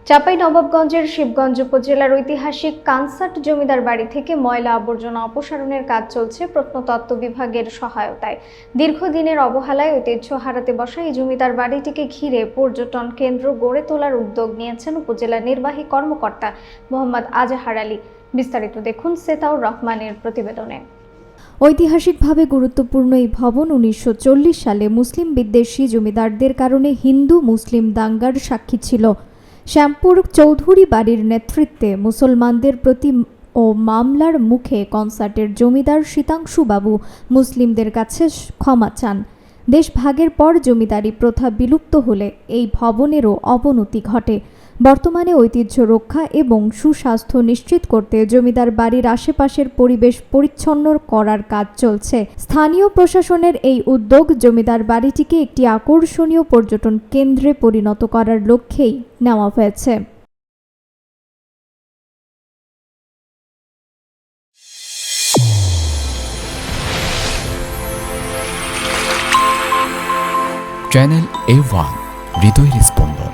চাঁপাইনবাবগঞ্জের শিবগঞ্জ উপজেলার ঐতিহাসিক কানসাট জমিদার বাড়ি থেকে ময়লা আবর্জনা অপসারণের কাজ চলছে প্রত্নতত্ত্ব বিভাগের সহায়তায়। দীর্ঘদিনের অবহেলায় ঐতিহ্য হারাতে বসা এই জমিদার বাড়িটিকে ঘিরে পর্যটন কেন্দ্র গড়ে তোলার উদ্যোগ নিয়েছেন উপজেলা নির্বাহী কর্মকর্তা মোহাম্মদ আজহার আলী। বিস্তারিত দেখুন সেতাউর রহমানের প্রতিবেদনে। ঐতিহাসিকভাবে গুরুত্বপূর্ণ এই ভবন 1940 সালে মুসলিম বিদ্বেষী জমিদারদের কারণে হিন্দু মুসলিম দাঙ্গার সাক্ষী ছিল। শ্যামপুর চৌধুরী বাড়ির নেতৃত্বে মুসলমানদের প্রতি ও মামলার মুখে কনসার্টের জমিদার শীতাংশু বাবু মুসলিমদের কাছে ক্ষমা চান। দেশ ভাগের পর জমিদারি প্রথা বিলুপ্ত হলে এই ভবনেরও অবনতি ঘটে। বর্তমানে ঐতিহ্য রক্ষা এবং সুস্বাস্থ্য নিশ্চিত করতে জমিদার বাড়ির আশেপাশের পরিবেশ পরিচ্ছন্ন করার কাজ চলছে। স্থানীয় প্রশাসনের এই উদ্যোগ জমিদার বাড়িটিকে একটি আকর্ষণীয় পর্যটন কেন্দ্রে পরিণত করার লক্ষ্যেই নেওয়া হয়েছে। চ্যানেল A1 হৃদয়ের স্পন্দন।